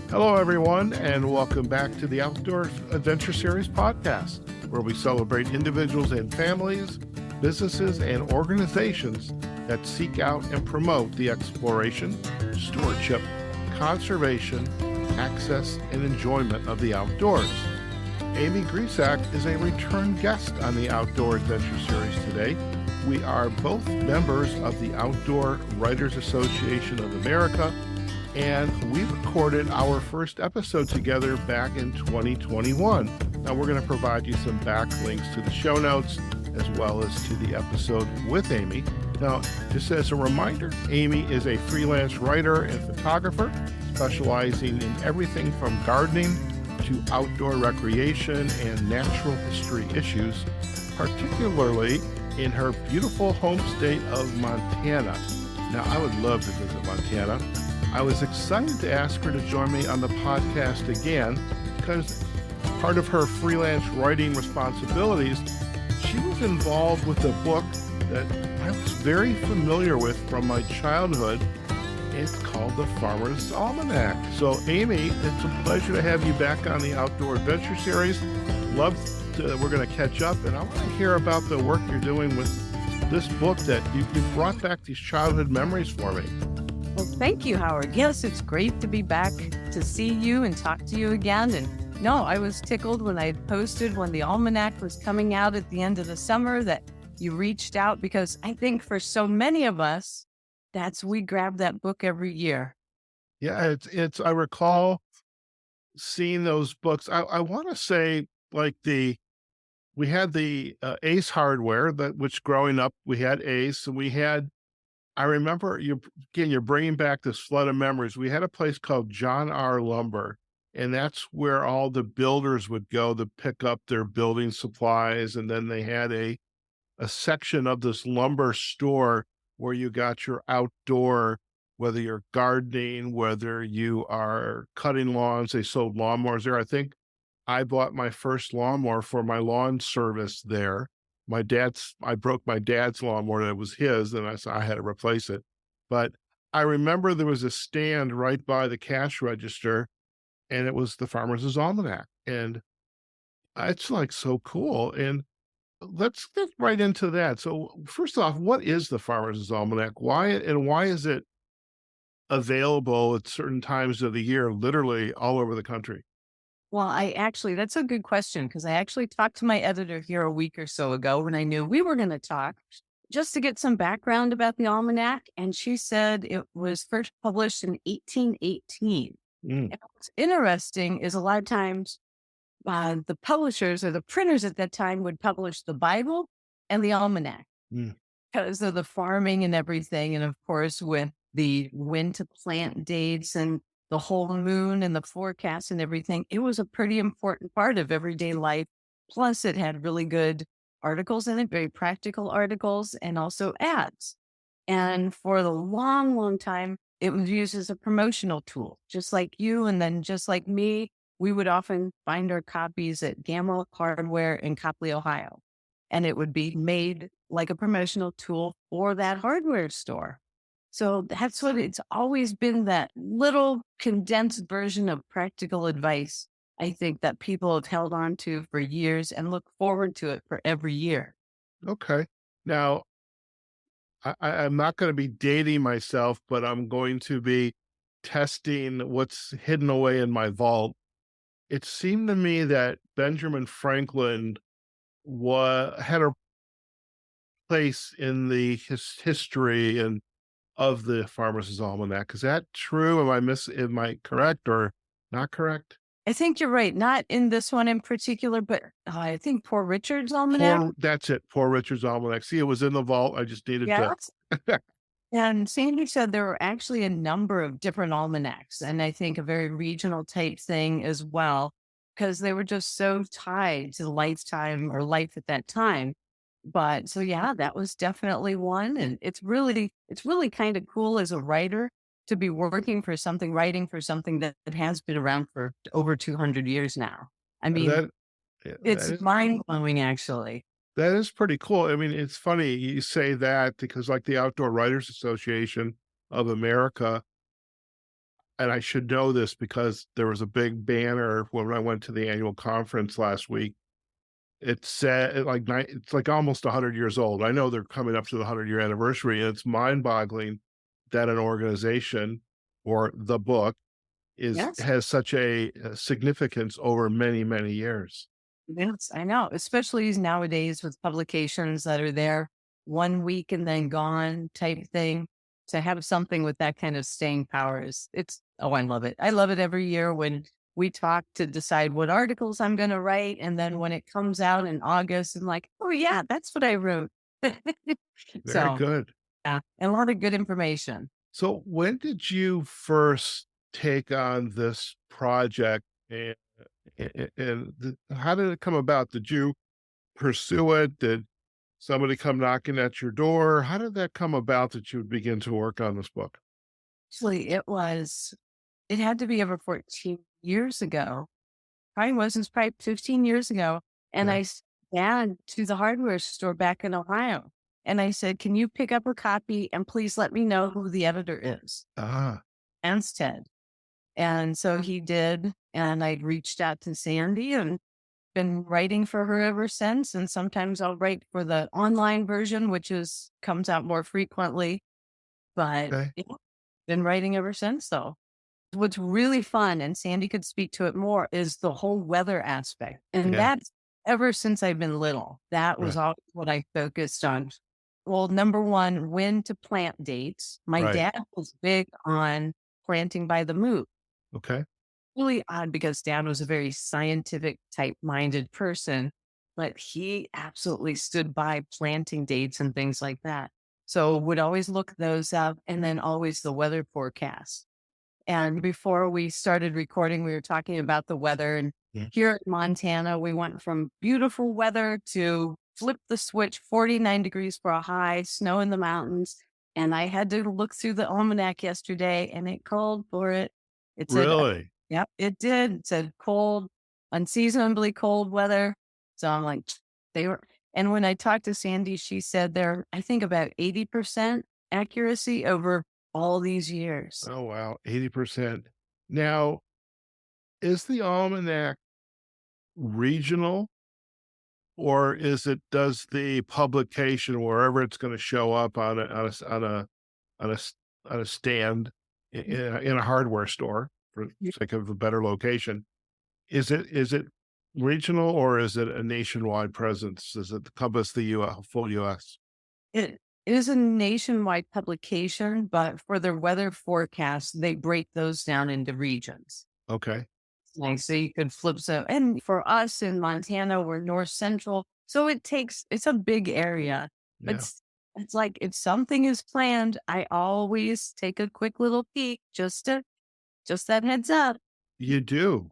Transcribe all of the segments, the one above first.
Hello, everyone, and welcome back to the Outdoor Adventure Series podcast, where we celebrate individuals and families, businesses, and organizations that seek out and promote the exploration, stewardship, conservation, access, and enjoyment of the outdoors. Amy Grisak is a return guest on the Outdoor Adventure Series today. We are both members of the Outdoor Writers Association of America, and we recorded our first episode together back in 2021. Now, we're going to provide you some backlinks to the show notes as well as to the episode with Amy. Now, just as a reminder, Amy is a freelance writer and photographer specializing in everything from gardening to outdoor recreation and natural history issues, particularly in her beautiful home state of Montana. Now, I would love to visit Montana. I was excited to ask her to join me on the podcast again because part of her freelance writing responsibilities, she was involved with a book that I was very familiar with from my childhood. It's called the Farmers Almanac. So, Amy, it's a pleasure to have you back on the Outdoor Adventure Series. We're going to catch up, and I want to hear about the work you're doing with this book that you brought back these childhood memories for me. Well, thank you, Howard. Yes, it's great to be back to see you and talk to you again. And no, I was tickled when I posted when the almanac was coming out at the end of the summer that you reached out, because I think for so many of us, we grab that book every year. Yeah, I recall seeing those books. I want to say we had the Ace hardware which growing up we had Ace, and I remember you're bringing back this flood of memories. We had a place called John R. Lumber, and that's where all the builders would go to pick up their building supplies. And then they had a section of this lumber store where you got your outdoor, whether you're gardening, whether you are cutting lawns. They sold lawnmowers there. I think I bought my first lawnmower for my lawn service there. I broke my dad's lawnmower that was his, and I had to replace it. But I remember there was a stand right by the cash register, and it was the Farmers Almanac. And it's like so cool. And let's get right into that. So first off, what is the Farmers Almanac? Why is it available at certain times of the year, literally all over the country? Well, that's a good question, because I actually talked to my editor here a week or so ago when I knew we were going to talk, just to get some background about the almanac. And she said it was first published in 1818. And what's interesting is a lot of times the publishers or the printers at that time would publish the Bible and the almanac because of the farming and everything. And of course, with the when to plant dates and the whole moon and the forecast and everything, it was a pretty important part of everyday life. Plus, it had really good articles in it, very practical articles, and also ads. And for the long, long time, it was used as a promotional tool, just like you. And then just like me, we would often find our copies at Gamma Hardware in Copley, Ohio. And it would be made like a promotional tool for that hardware store. So that's what it's always been, that little condensed version of practical advice, I think, that people have held on to for years and look forward to it for every year. Okay. Now, I'm not going to be dating myself, but I'm going to be testing what's hidden away in my vault. It seemed to me that Benjamin Franklin had a place in the history and of the Farmers Almanac. Is that true? Am I correct or not correct? I think you're right. Not in this one in particular, but I think Poor Richard's Almanac. That's it. Poor Richard's Almanac. See, it was in the vault. I just needed to. And Sandy said there were actually a number of different almanacs, and I think a very regional type thing as well, because they were just so tied to lifetime or life at that time. But so, yeah, that was definitely one. And it's really kind of cool as a writer to be writing for something that has been around for over 200 years now. I mean, it's mind-blowing, actually. That is pretty cool. I mean, it's funny you say that because like the Outdoor Writers Association of America, and I should know this because there was a big banner when I went to the annual conference last week. It said it's like almost 100 years old. I know they're coming up to the 100-year anniversary, and it's mind-boggling that an organization or the book Yes. has such a significance over many, many years. Yes, I know, especially nowadays with publications that are there 1 week and then gone type thing. To have something with that kind of staying power I love it. I love it every year when we talk to decide what articles I'm going to write. And then when it comes out in August, I'm like, oh, yeah, that's what I wrote. Very So, good. yeah, and a lot of good information. So when did you first take on this project, and how did it come about? Did you pursue it? Did somebody come knocking at your door? How did that come about that you would begin to work on this book? Actually, it had to be over 14 years ago. Probably wasn't, it's probably 15 years ago, and Okay. I down to the hardware store back in Ohio, and I said, "Can you pick up a copy and please let me know who the editor is?" Ah, And Ted. And so he did, and I reached out to Sandy and been writing for her ever since, and sometimes I'll write for the online version, which is comes out more frequently, but, okay. yeah, been writing ever since, though. What's really fun, and Sandy could speak to it more, is the whole weather aspect. And Yeah, that's ever since I've been little. That was right, all what I focused on. Well, number one, when to plant dates. My right. dad was big on planting by the moon. Okay. Really odd because dad was a very scientific type minded person, but he absolutely stood by planting dates and things like that. So would always look those up and then always the weather forecast. And before we started recording, we were talking about the weather. And Yeah. here in Montana, we went from beautiful weather to flip the switch, 49 degrees for a high, snow in the mountains. And I had to look through the almanac yesterday and it called for it. It said, Really? yep, it did. It said cold, unseasonably cold weather. So I'm like, they were. And when I talked to Sandy, she said they're, I think, about 80% accuracy over all these years. Oh, wow, 80%. Now, is the almanac regional, or does the publication, wherever it's gonna show up on a s on a stand in a hardware store, for sake of a better location, is it regional, or is it a nationwide presence? Does it encompass the full US? It is a nationwide publication, but for their weather forecast, they break those down into regions. Okay, Like, so you could flip. So, and for us in Montana, we're north central. So it's a big area. But yeah. it's like if something is planned, I always take a quick little peek just that heads up. You do?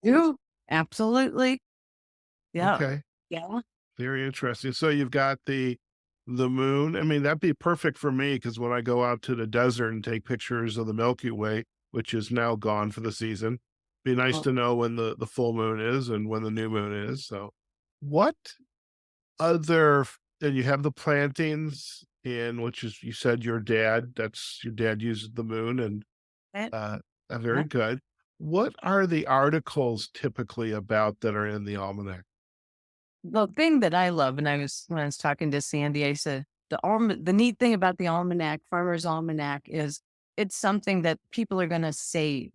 You absolutely. Yeah. Okay. Yeah. Very interesting. So you've got the moon. I mean, that'd be perfect for me because when I go out to the desert and take pictures of the Milky Way, which is now gone for the season, be nice Well, to know when the full moon is and when the new moon is. So, what and you have the plantings in, which is, you said that's your dad uses the moon, and that- uh, very yeah. good. What are the articles typically about that are in the almanac? The thing that I love, and when I was talking to Sandy, I said the neat thing about the almanac, Farmers Almanac, is it's something that people are going to save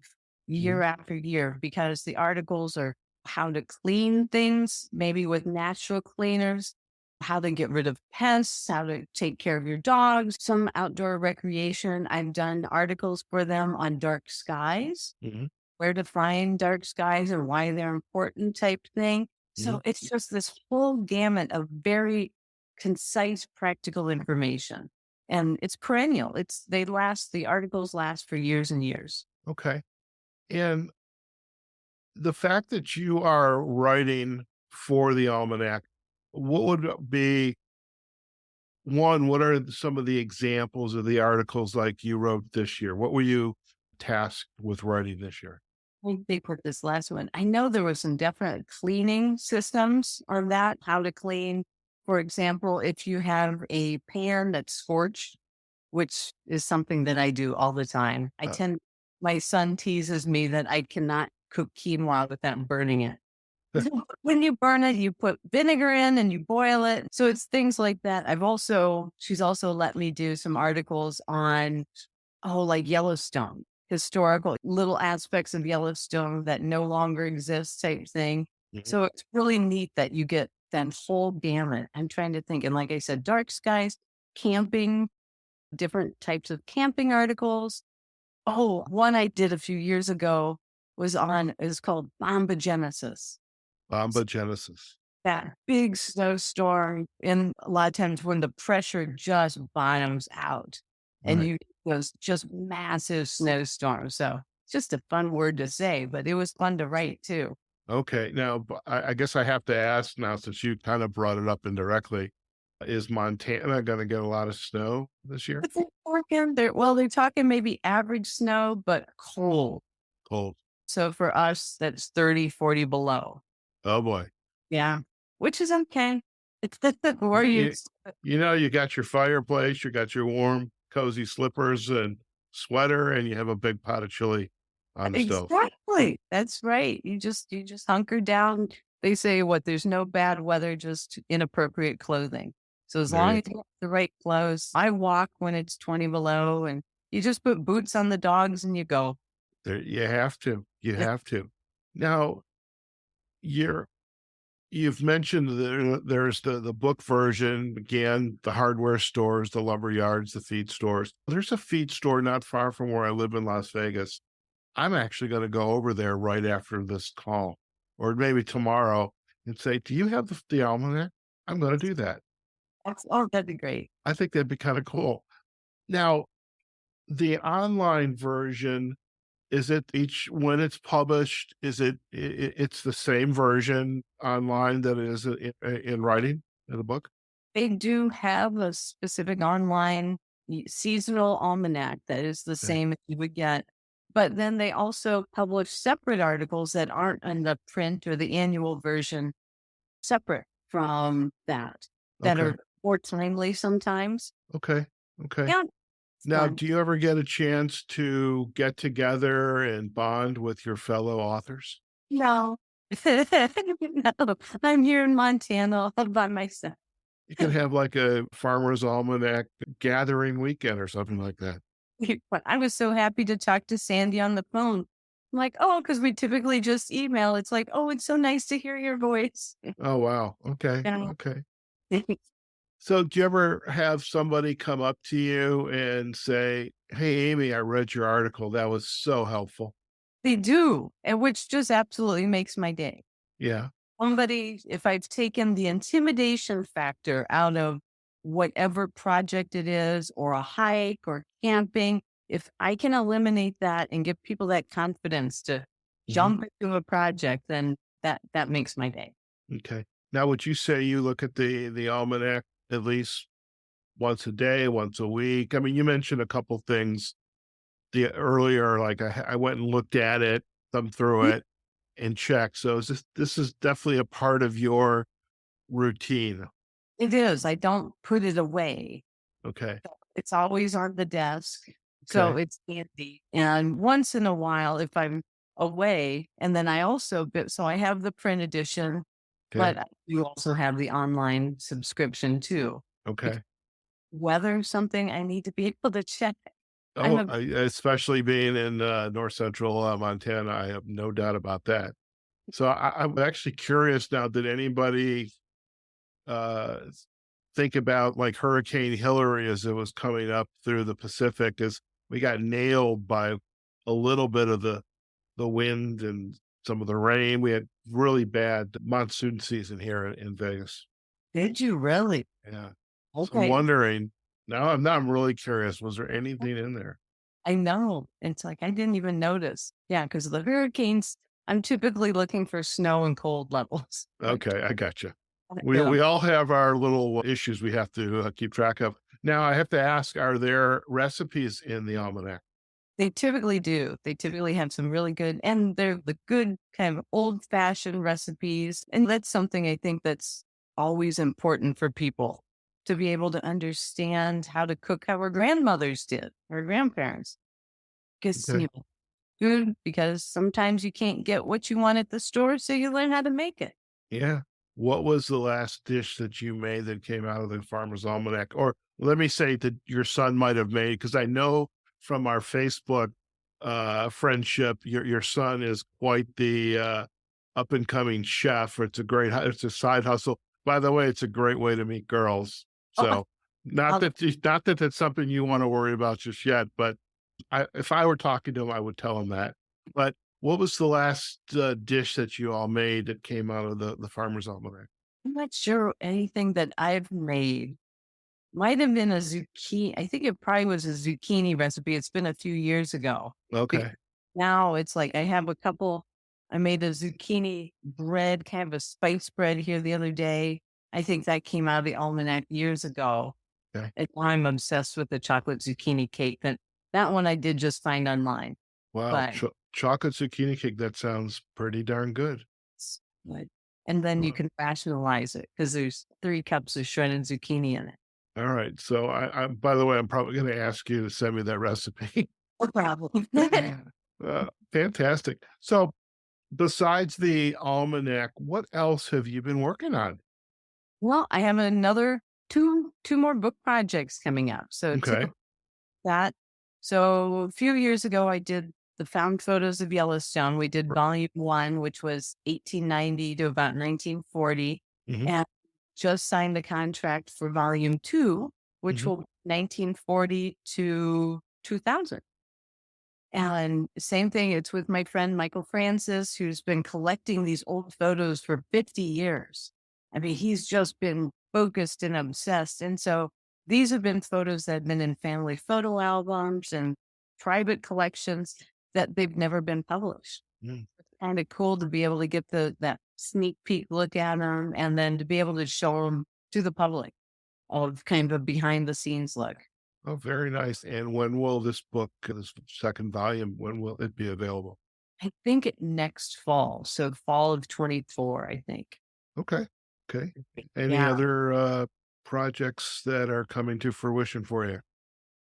year Mhm. after year because the articles are how to clean things, maybe with natural cleaners, how to get rid of pests, how to take care of your dogs, some outdoor recreation. I've done articles for them on dark skies, Mhm. where to find dark skies and why they're important type thing. Mhm. So it's just this whole gamut of very concise, practical information. And it's perennial. The articles last for years and years. Okay. And the fact that you are writing for the almanac, what would be what are some of the examples of the articles like you wrote this year? What were you tasked with writing this year? I think they put this last one. I know there was some definite cleaning systems on that, how to clean. For example, if you have a pan that's scorched, which is something that I do all the time. I Uh, tend My son teases me that I cannot cook quinoa without burning it. When you burn it, you put vinegar in and you boil it. So it's things like that. She's also let me do some articles on, like Yellowstone, historical little aspects of Yellowstone that no longer exist type thing. Mhm. So it's really neat that you get that whole gamut. I'm trying to think. And like I said, dark skies, camping, different types of camping articles. Oh, one I did a few years ago is called Bombogenesis. Bomba Genesis. That big snowstorm, and a lot of times when the pressure just bottoms out and Right. you those just massive snowstorms. So it's just a fun word to say, but it was fun to write too. Okay. Now, I guess I have to ask now, since you kind of brought it up indirectly, is Montana going to get a lot of snow this year? But they're talking maybe average snow, but cold. Cold. So for us, that's 30, 40 below. Oh boy. Yeah. Which is okay. It's we're You, used. you got your fireplace, you got your warm, cozy slippers and sweater, and you have a big pot of chili on the stove. Exactly. That's right. You just hunker down. They say there's no bad weather, just inappropriate clothing. So as There long you, as you have the right clothes, I walk when it's 20 below and you just put boots on the dogs and you go. there, you have to. You Yep. have to. Now, you're you've mentioned there's the book version, again, the hardware stores, the lumber yards, the feed stores. There's a feed store not far from where I live in Las Vegas. I'm actually going to go over there right after this call, or maybe tomorrow, and say, "Do you have the almanac?" I'm going to do that. That'd be great. I think that'd be kind of cool. Now, the online version, is it each when it's published, is it's the same version online that it is in writing in the book? They do have a specific online seasonal almanac that is the Okay. same as you would get. But then they also publish separate articles that aren't in the print or the annual version, separate from that Okay. are more timely sometimes. Okay. Okay. Yeah, it's Now, fun. do you ever get a chance to get together and bond with your fellow authors? No. No, I'm here in Montana all by myself. You could have like a Farmers Almanac gathering weekend or something like that. But I was so happy to talk to Sandy on the phone. I'm like, oh, because we typically just email. It's like, oh, it's so nice to hear your voice. Oh, wow. Okay. Yeah. Okay. So do you ever have somebody come up to you and say, "Hey, Amy, I read your article. That was so helpful." They do, and which just absolutely makes my day. Yeah. If I've taken the intimidation factor out of whatever project it is, or a hike or camping, if I can eliminate that and give people that confidence to Mhm. jump into a project, then that makes my day. Okay. Now, would you say you look at the almanac at least once a day, once a week? I mean, you mentioned a couple things the earlier, like I went and looked at it, thumbed through Mm, it, and checked. So this is definitely a part of your routine. it is. I don't put it away. Okay. It's always on the desk. So Okay. it's handy. And once in a while, if I'm away, and then so I have the print edition, Okay. but I do also have the online subscription too. If Okay. weather something I need to be able to check. I'm Oh, a especially being in north central Montana, I have no doubt about that. So I'm actually curious now. Did anybody uh, think about like Hurricane Hillary as it was coming up through the Pacific? As we got nailed by a little bit of the wind and some of the rain. We had really bad monsoon season here in Vegas. Did you really? Yeah. So I'm Okay. wondering now I'm really curious. Was there anything in there? I know. It's like I didn't even notice. Yeah, because the hurricanes, I'm typically looking for snow and cold levels. Like, Okay, I gotcha. yeah. We all have our little issues we have to keep track of. Now I have to ask, are there recipes in the almanac? They typically do. They typically have some really good, and they're the good kind of old fashioned recipes. And that's something I think that's always important for people to be able to understand how to cook how our grandmothers did, our grandparents. Because, Okay. food because sometimes you can't get what you want at the store. So you learn how to make it. Yeah. What was the last dish that you made that came out of the Farmer's Almanac? Or let me say that your son might have made, because I know from our Facebook friendship, your son is quite the up and coming chef. It's a side hustle. By the way, it's a great way to meet girls. Oh, So I'll- not that that's something you want to worry about just yet, but if I were talking to him, I would tell him that. But what was the last dish that you all made that came out of the Farmer's Almanac? I'm not sure anything that I've made. Might have been a zucchini. I think it probably was a zucchini recipe. It's been a few years ago. Because Okay. now it's like I have a couple. I made a zucchini bread, kind of a spice bread here the other day. I think that came out of the almanac years ago. Okay. And now I'm obsessed with the chocolate zucchini cake. That one I did just find online, Wow. but Chocolate zucchini cake. That sounds pretty darn good. it's good. And then you Wow. can rationalize it because there's 3 cups of shredded zucchini in it. All right. So by the way, I'm probably going to ask you to send me that recipe. No problem. Fantastic. So besides the almanac, what else have you been working on? Well, I have another two more book projects coming up. So Okay. that. So a few years ago, I did the Found Photos of Yellowstone. We did volume 1, which was 1890 to about 1940, Hmm. and just signed the contract for volume 2, which Hmm. will be 1940 to 2000. And same thing, it's with my friend Michael Francis, who's been collecting these old photos for 50 years. I mean, he's just been focused and obsessed. And so these have been photos that have been in family photo albums and private collections that they've never been published. Mm. Kind of cool to be able to get that sneak peek look at them and then to be able to show them to the public of kind of a behind the scenes look. Oh, very nice. And when will this book, this second volume, when will it be available? I think next fall. So fall of 24, I think. Okay. Okay. Any Yeah. other projects that are coming to fruition for you?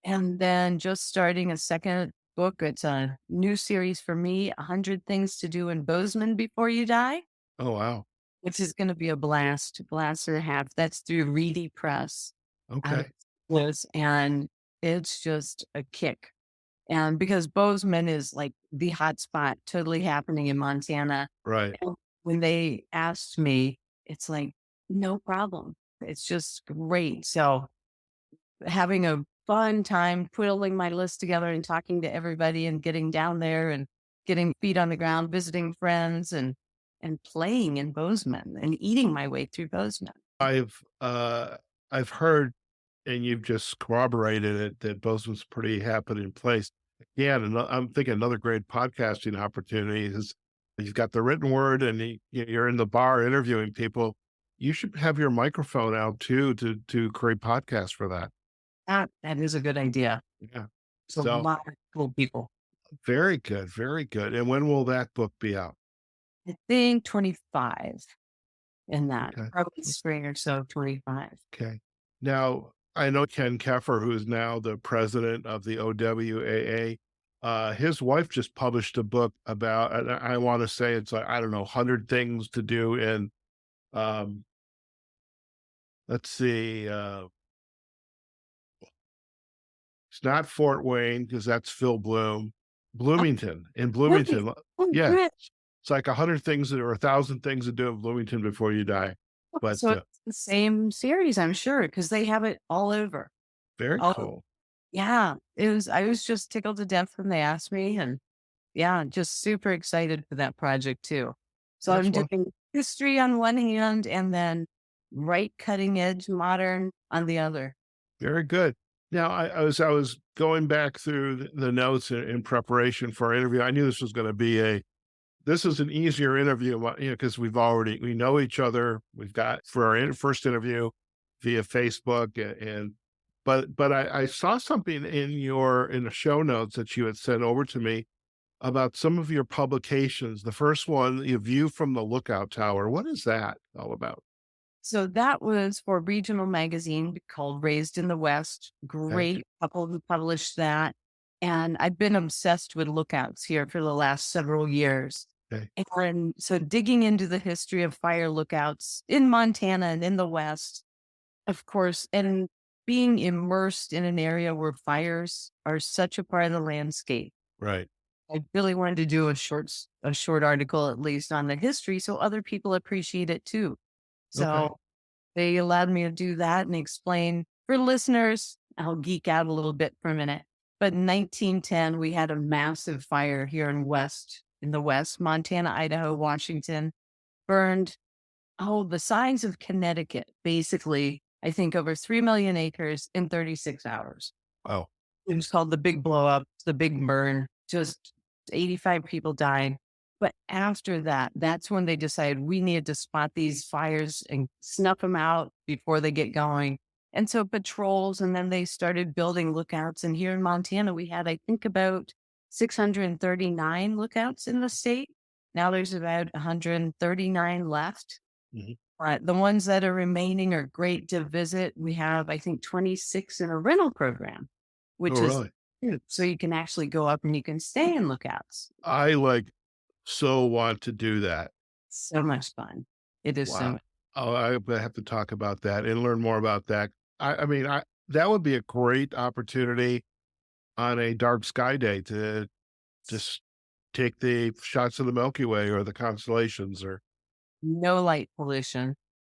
And then just starting a second book. It's a new series for me, 100 Things to Do in Bozeman Before You Die, Oh, wow. which is going to be a blast and a half. That's through Reedy Press out of Okay. Louis, and it's just a kick. And because Bozeman is like the hot spot, totally happening in Montana. Right. And when they asked me, it's like, no problem. It's just great. So having a fun time putting my list together and talking to everybody and getting down there and getting feet on the ground, visiting friends and playing in Bozeman and eating my way through Bozeman. I've heard, and you've just corroborated it, that Bozeman's a pretty happening place. Again, I'm thinking another great podcasting opportunity is you've got the written word and you're in the bar interviewing people. You should have your microphone out too to create podcasts for that. That is a good idea. Yeah. It's a So lot of cool people. very good, very good. And when will that book be out? I think 25 in that, Okay. probably spring or so, 25. Okay. Now, I know Ken Keffer, who is now the president of the OWAA. His wife just published a book about, and I want to say it's like, I don't know, 100 things to do in, um, let's see, it's not Fort Wayne because that's Phil Bloom, Oh, Bloomington, in really? Bloomington. Oh, Yeah. good. It's like 100 things or 1,000 things to do in Bloomington before you die. But So it's the same series, I'm sure, because they have it all over. very Oh, cool. yeah. I was just tickled to death when they asked me. And yeah, just super excited for that project too. So That's I'm one. doing history on one hand and then right cutting edge modern on the other. Very good. Now, I was going back through the notes in preparation for our interview. I knew this was going to be this is an easier interview, because we know each other. We've got for our first interview via Facebook, but I saw something in the show notes that you had sent over to me about some of your publications. The first one, the View from the Lookout Tower. What is that all about? So that was for a regional magazine called Raised in the West. Okay. Great couple who published that. And I've been obsessed with lookouts here for the last several years. Okay. And so digging into the history of fire lookouts in Montana and in the West, of course, and being immersed in an area where fires are such a part of the landscape. Right. I really wanted to do a short article at least on the history so other people appreciate it too. Okay. So they allowed me to do that and explain for listeners. I'll geek out a little bit for a minute. But in 1910, we had a massive fire here in the West, Montana, Idaho, Washington, burned, the size of Connecticut, basically, I think over 3 million acres in 36 hours. Wow. It was called the big blow up, the big burn, just 85 people died. But after that, that's when they decided we needed to spot these fires and snuff them out before they get going. And so patrols, and then they started building lookouts. And here in Montana, we had, I think, about 639 lookouts in the state. Now there's about 139 left. Mhm. But the ones that are remaining are great to visit. We have, I think, 26 in a rental program, Oh, which is really? good. So you can actually go up and you can stay in lookouts. I so want to do that. So much fun. It is so Wow. much. Oh, I have to talk about that and learn more about that. I mean, that would be a great opportunity on a dark sky day to just take the shots of the Milky Way or the constellations or, No light pollution.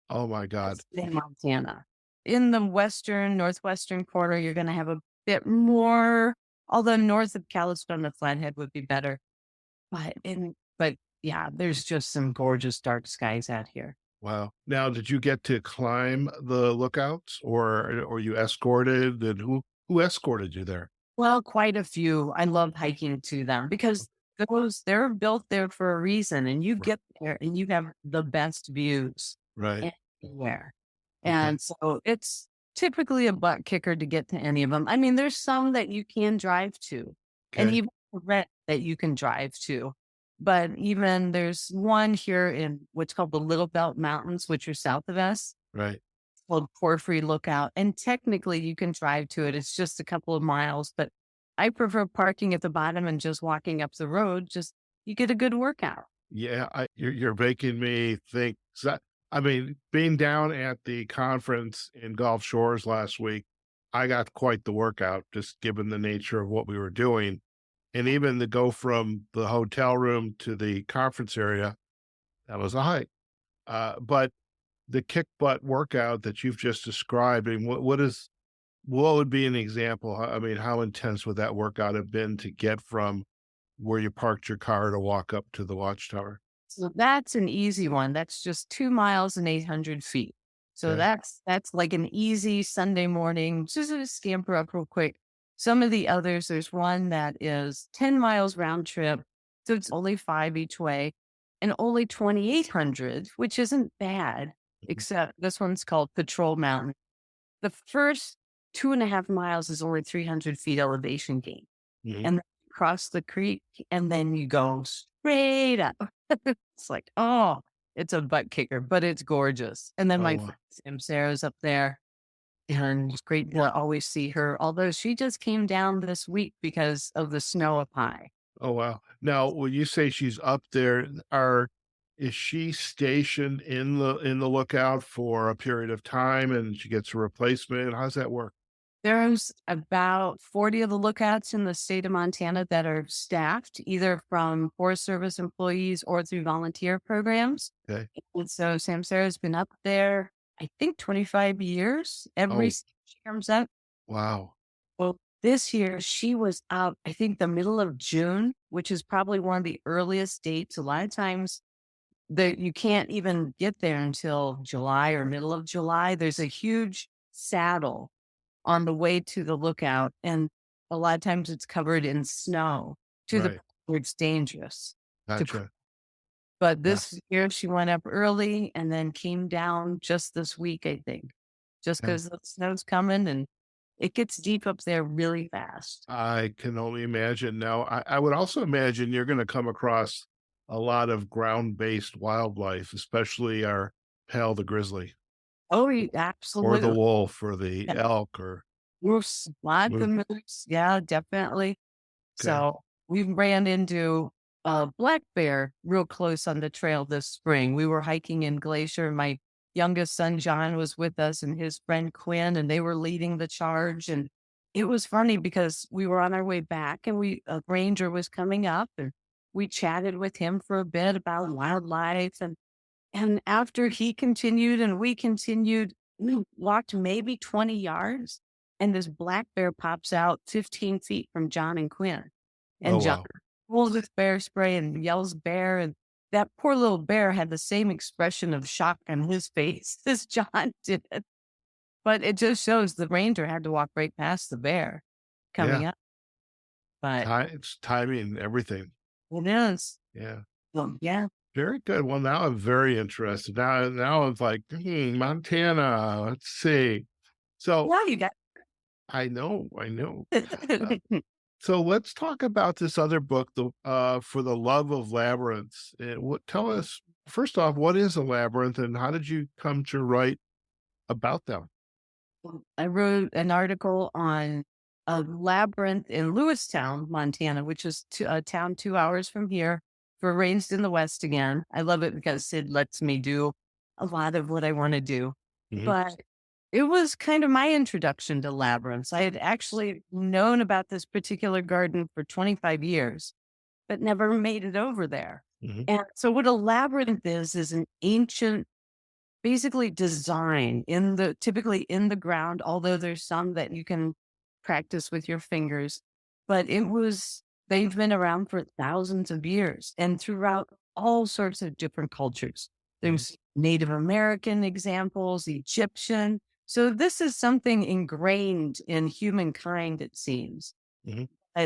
oh my God. Just in Montana. In the northwestern corner, you're going to have a bit more, although north of Calistone, the Flathead would be better. But yeah, there's just some gorgeous dark skies out here. Wow. Now, did you get to climb the lookouts or you escorted and who escorted you there? Well, quite a few. I love hiking to them because they're built there for a reason, and you R- get there and you have the best views Right. anywhere. Okay. And so it's typically a butt kicker to get to any of them. I mean, there's some that you can drive to, and Okay. even rent that you can drive to. But even there's one here in what's called the Little Belt Mountains, which are south of us, Right. called Porphyry Lookout. And technically you can drive to it. It's just a couple of miles, but I prefer parking at the bottom and just walking up the road. Just you get a good workout. Yeah. You're making me think. I mean, being down at the conference in Gulf Shores last week, I got quite the workout just given the nature of what we were doing. And even to go from the hotel room to the conference area, that was a hike. But the kick butt workout that you've just described, I mean, what would be an example? I mean, how intense would that workout have been to get from where you parked your car to walk up to the watchtower? So that's an easy one. That's just 2 miles and 800 feet. So Okay. that's like an easy Sunday morning, just a scamper up real quick. Some of the others, there's one that is 10 miles round trip. So it's only 5 each way and only 2,800, which isn't bad, Mhm. except this one's called Patrol Mountain. The first 2.5 miles is only 300 feet elevation gain. Mhm. And then you cross the creek and then you go straight up. It's like, oh, it's a butt kicker, but it's gorgeous. And then Oh, my wow. friend Sam Sarah's up there, and it's great to always see her. Although she just came down this week because of the snow up high. Oh, wow. Now, when you say she's up there, is she stationed in the lookout for a period of time and she gets a replacement? How's that work? There's about 40 of the lookouts in the state of Montana that are staffed either from Forest Service employees or through volunteer programs. Okay. And so Sam Sarah's been up there, I think, 25 years. Every Oh, season she comes up. wow. Well, this year she was up, I think, the middle of June, which is probably one of the earliest dates. A lot of times that you can't even get there until July or middle of July. There's a huge saddle on the way to the lookout, and a lot of times it's covered in snow to the Right. point where it's dangerous Gotcha. but Yeah. this year she went up early and then came down just this week, I think, just Okay. because the snow's coming and it gets deep up there really fast. I can only imagine. Now, I would also imagine you're going to come across a lot of ground-based wildlife, especially our pal, the grizzly, Oh, or the absolutely. wolf, or the Yeah. elk, or Moose, lots moose. of moose. Yeah, definitely. Okay. So we ran into a black bear real close on the trail this spring. We were hiking in Glacier. My youngest son, John, was with us and his friend Quinn, and they were leading the charge. And it was funny because we were on our way back and a ranger was coming up and we chatted with him for a bit about wildlife. And after he continued and we continued, we walked maybe 20 yards and this black bear pops out 15 feet from John and Quinn. Oh, And John wow. pulls his bear spray and yells bear. And that poor little bear had the same expression of shock on his face as John did. But it just shows the ranger had to walk right past the bear Yeah. coming up. But It's timing, everything. it is. Yeah. Well, yeah. Very good. Well, now I'm very interested. Now it's like, Montana. Let's see. So Yeah, you got I know, I know. Uh, it. so let's talk about this other book, the For the Love of Labyrinths. Tell us first off, what is a labyrinth, and how did you come to write about them? I wrote an article on a labyrinth in Lewistown, Montana, which is a town 2 hours from here, for Raised in the West again. I love it because it lets me do a lot of what I want to do. Hmm. But it was kind of my introduction to labyrinths. I had actually known about this particular garden for 25 years, but never made it over there. Hmm. And so what a labyrinth is an ancient basically design typically in the ground, although there's some that you can practice with your fingers. But they've been around for thousands of years and throughout all sorts of different cultures. Hmm. There's Native American examples, Egyptian. So this is something ingrained in humankind, it seems. Hmm.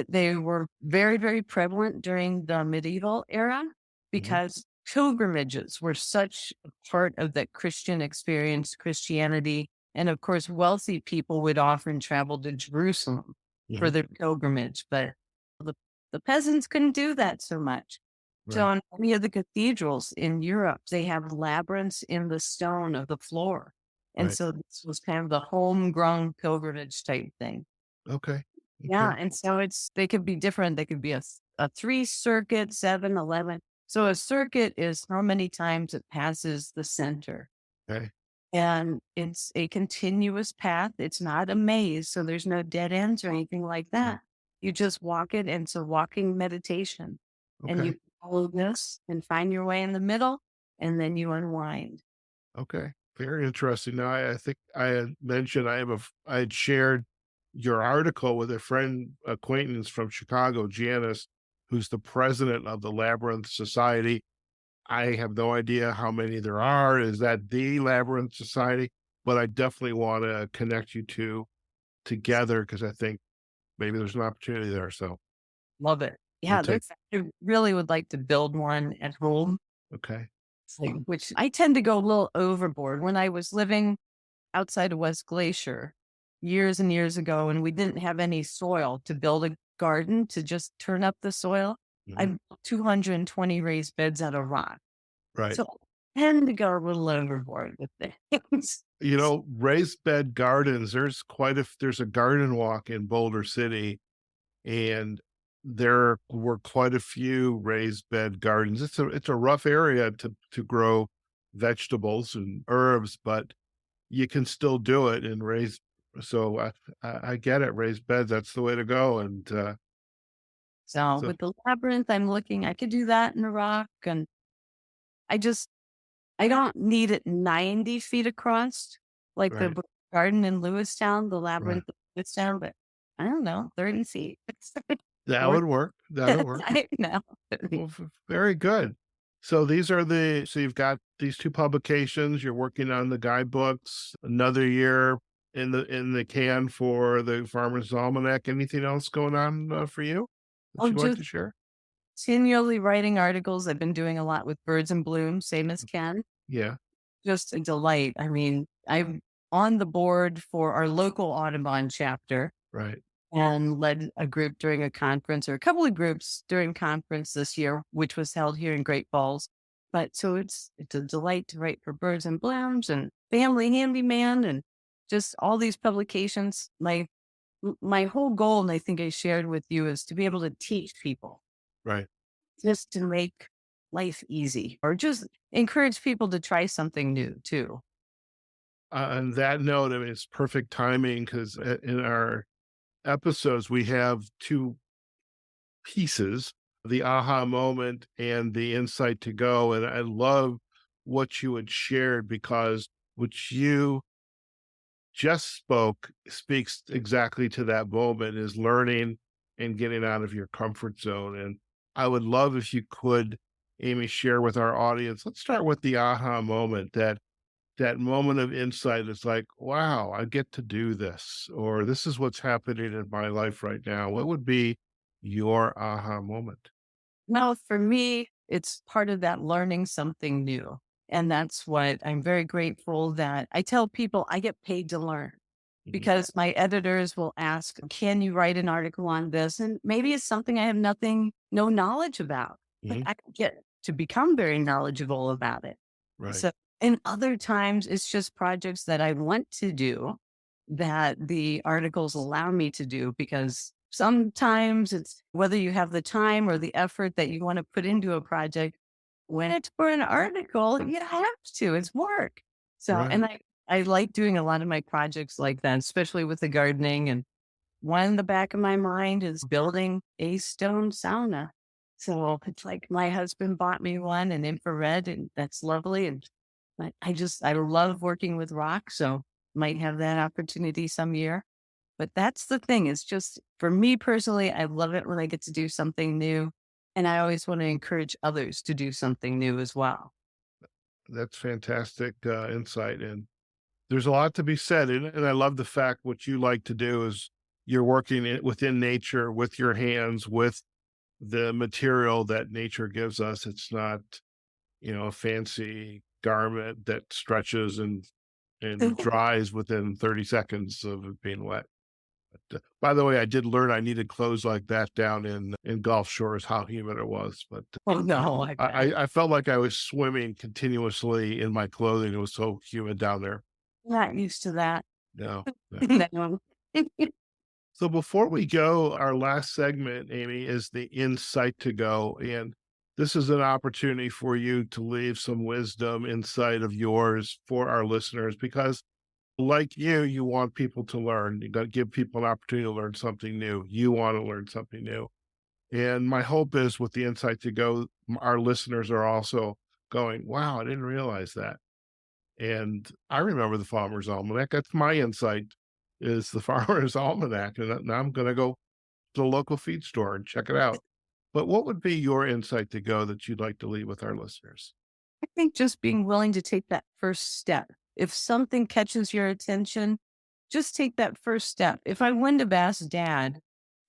They were very, very prevalent during the medieval era Hmm. because pilgrimages were such a part of that Christian experience, Christianity. And of course, wealthy people would often travel to Jerusalem for Hmm. their pilgrimage, but the, the peasants couldn't do that so much. So Right. in many of the cathedrals in Europe, they have labyrinths in the stone of the floor. And Right. so this was kind of the homegrown pilgrimage type thing. Okay. Yeah, Okay. and so they could be different. They could be a 3 circuit, 7, 11. So a circuit is how many times it passes the center. Okay. And it's a continuous path. It's not a maze, so there's no dead ends or anything like Mhm. that. You just walk it, and it's a walking meditation. And Okay. you follow this and find your way in the middle, and then you unwind. Okay. Very interesting. Now, I think I had mentioned I had shared your article with a friend acquaintance from Chicago, Janice, who's the president of the Labyrinth Society. I have no idea how many there are. Is that the Labyrinth Society? But I definitely want to connect you two together because I think maybe there's an opportunity there. So Love it. we'll Yeah, take. I really would like to build one at home. Okay. Which I tend to go a little overboard. When I was living outside of West Glacier years and years ago, and we didn't have any soil to build a garden to just turn up the soil, I Mhm. built 220 raised beds out of rock. Right. So I tend to go a little overboard with things. Raised bed gardens, there's a garden walk in Boulder City, and there were quite a few raised bed gardens. It's a rough area to grow vegetables and herbs, but you can still do it and raise. So I get it. Raised beds, that's the way to go. And So so with the labyrinth, I could do that in a rock. And I just, I don't need it 90 feet across like the right, garden in Lewistown, the right. labyrinth of Lewistown, but I don't know, 30 feet. That Or would work. That'll work. I know. Well, very good. So you've got these two publications. You're working on the guidebooks. Another year in the can for the Farmers Almanac. Anything else going on for you that Oh, you'd like just to share? continually writing articles. I've been doing a lot with Birds in Bloom, same as Ken. Yeah. Just a delight. I mean, I'm on the board for our local Audubon chapter Right. and led a group during a conference or a couple of groups during conference this year, which was held here in Great Falls. But so it's a delight to write for Birds and Blooms and Family Handyman and just all these publications. My my whole goal, and I think I shared with you, is to be able to teach people Right. just to make life easy or just encourage people to try something new too. On that note, I mean, it's perfect timing because in our episodes, we have two pieces, the aha moment and the insight to go. And I love what you had shared because what you just spoke speaks exactly to that moment is learning and getting out of your comfort zone. And I would love if you could, Amy, share with our audience. Let's start with the aha moment, that moment of insight is like, wow, I get to do this, or this is what's happening in my life right now. What would be your aha moment? Well, for me, it's part of that learning something new. And that's what I'm very grateful that I tell people I get paid to learn Mhm, because my editors will ask, can you write an article on this? And maybe it's something I have no knowledge about, but mhm, I can get to become very knowledgeable about it. right, So, and other times it's just projects that I want to do that the articles allow me to do because sometimes it's whether you have the time or the effort that you want to put into a project. When it's for an article, you have to, it's work. So, right, and I like doing a lot of my projects like that, especially with the gardening. And one in the back of my mind is building a stone sauna. So it's like my husband bought me one, an infrared, and that's lovely. And I love working with rock. So might have that opportunity some year. But that's the thing. It's just for me personally, I love it when I get to do something new. And I always want to encourage others to do something new as well. that's fantastic insight. And there's a lot to be said. And I love the fact what you like to do is you're working within nature with your hands, with the material that nature gives us. It's not, a fancy garment that stretches and dries within 30 seconds of it being wet. But, by the way, I did learn I needed clothes like that down in Gulf Shores, how humid it was. But Oh, no, I I, bet. I I felt like I was swimming continuously in my clothing. It was so humid down there. Not used to that. No, no. No. So before we go, our last segment, Amy, is the insight to go. And this is an opportunity for you to leave some wisdom inside of yours for our listeners, because like you want people to learn. You got to give people an opportunity to learn something new. You want to learn something new. And my hope is with the insight to go, our listeners are also going, wow, I didn't realize that. And I remember the Farmers Almanac. That's my insight is the Farmers Almanac. And now I'm going to go to the local feed store and check it out. But what would be your insight to go that you'd like to leave with our listeners? I think just being willing to take that first step. If something catches your attention, just take that first step. If I wouldn't have asked dad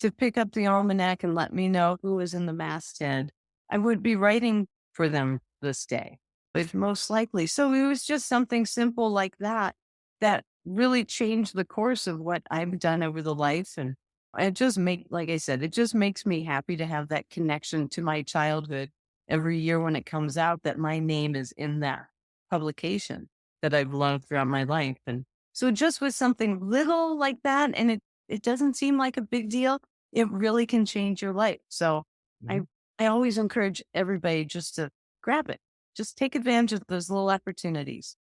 to pick up the almanac and let me know who was in the masthead, I would be writing for them this day, but most likely. So it was just something simple like that that really changed the course of what I've done over the life. And like I said, it just makes me happy to have that connection to my childhood every year when it comes out that my name is in that publication that I've loved throughout my life. And so just with something little like that, and it doesn't seem like a big deal, it really can change your life. So I Mhm. I always encourage everybody just to grab it. Just take advantage of those little opportunities.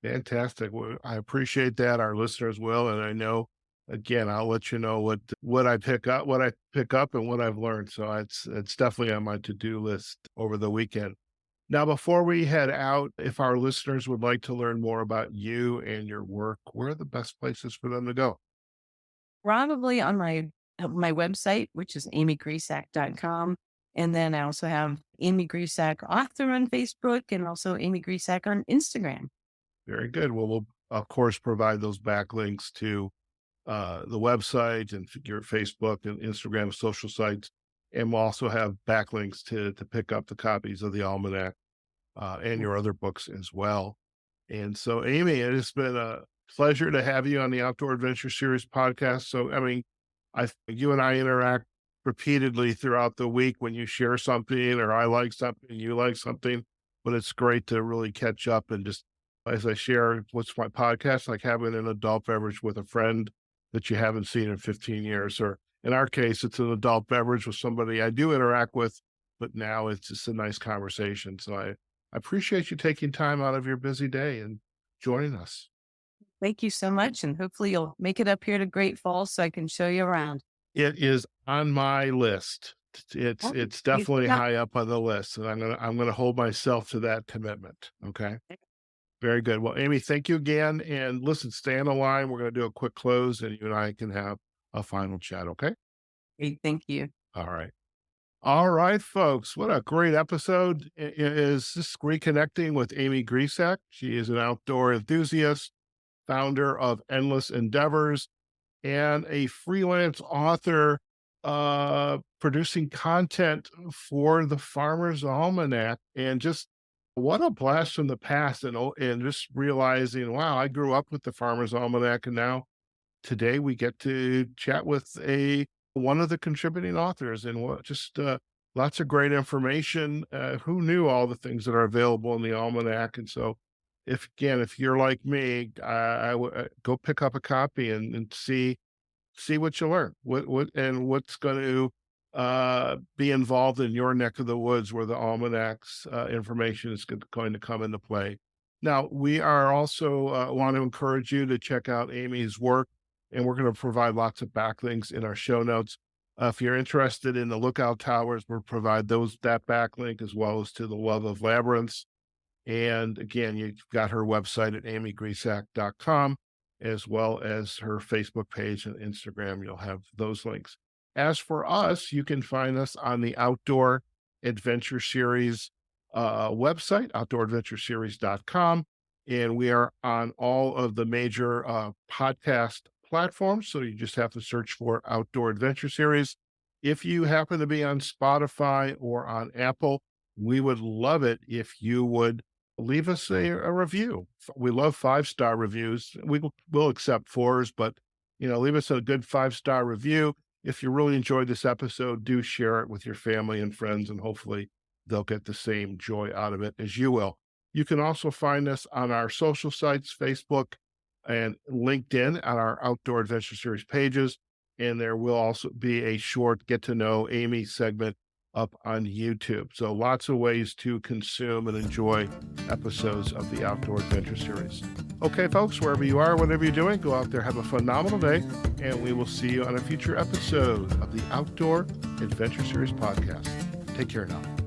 Fantastic. Well, I appreciate that. Our listeners will, and I know. Again, I'll let you know what I pick up, and what I've learned. So it's definitely on my to do list over the weekend. Now, before we head out, if our listeners would like to learn more about you and your work, where are the best places for them to go? Probably on my website, which is amygrisak.com. And then I also have Amy Grisak author on Facebook and also Amy Grisak on Instagram. Very good. Well, we'll of course provide those backlinks to the website and your Facebook and Instagram social sites, and we'll also have backlinks to pick up the copies of the almanac and your other books as well. And so, Amy, it has been a pleasure to have you on the Outdoor Adventure Series podcast. So, I mean, you and I interact repeatedly throughout the week when you share something, or I like something, you like something. But it's great to really catch up and just as I share what's my podcast, like having an adult beverage with a friend that you haven't seen in 15 years. Or in our case, it's an adult beverage with somebody I do interact with, but now it's just a nice conversation. So I appreciate you taking time out of your busy day and joining us. Thank you so much. And hopefully you'll make it up here to Great Falls so I can show you around. It is on my list. It's Oh, it's you definitely got- high up on the list, and I'm gonna hold myself to that commitment. Okay. Very good. Well, Amy, thank you again. And listen, stay on the line. We're going to do a quick close and you and I can have a final chat. Okay. Great. Thank you. All right. All right, folks. What a great episode. Is this reconnecting with Amy Grisak. She is an outdoor enthusiast, founder of Endless Endeavors, and a freelance author producing content for the Farmers Almanac. And just what a blast from the past, and just realizing, wow, I grew up with the Farmers Almanac, and now today we get to chat with a one of the contributing authors, and what just lots of great information. Who knew all the things that are available in the almanac? And so, if you're like me, I would go pick up a copy and see what you learn, what's going to be involved in your neck of the woods where the almanac's information is going to come into play. Now, we are also want to encourage you to check out Amy's work, and we're going to provide lots of backlinks in our show notes. If you're interested in the Lookout Towers, we'll provide that backlink as well as to the Love of Labyrinths. And again, you've got her website at amygrisak.com, as well as her Facebook page and Instagram. You'll have those links. As for us, you can find us on the Outdoor Adventure Series website, outdooradventureseries.com. And we are on all of the major podcast platforms. So you just have to search for Outdoor Adventure Series. If you happen to be on Spotify or on Apple, we would love it if you would leave us a review. We love 5-star reviews. We'll accept 4s, but leave us a good 5-star review. If you really enjoyed this episode, do share it with your family and friends, and hopefully they'll get the same joy out of it as you will. You can also find us on our social sites, Facebook and LinkedIn, on our Outdoor Adventure Series pages. And there will also be a short Get to Know Amy segment up on YouTube. So lots of ways to consume and enjoy episodes of the Outdoor Adventure Series. Okay, folks, wherever you are, whatever you're doing, go out there, have a phenomenal day, and we will see you on a future episode of the Outdoor Adventure Series podcast. Take care now.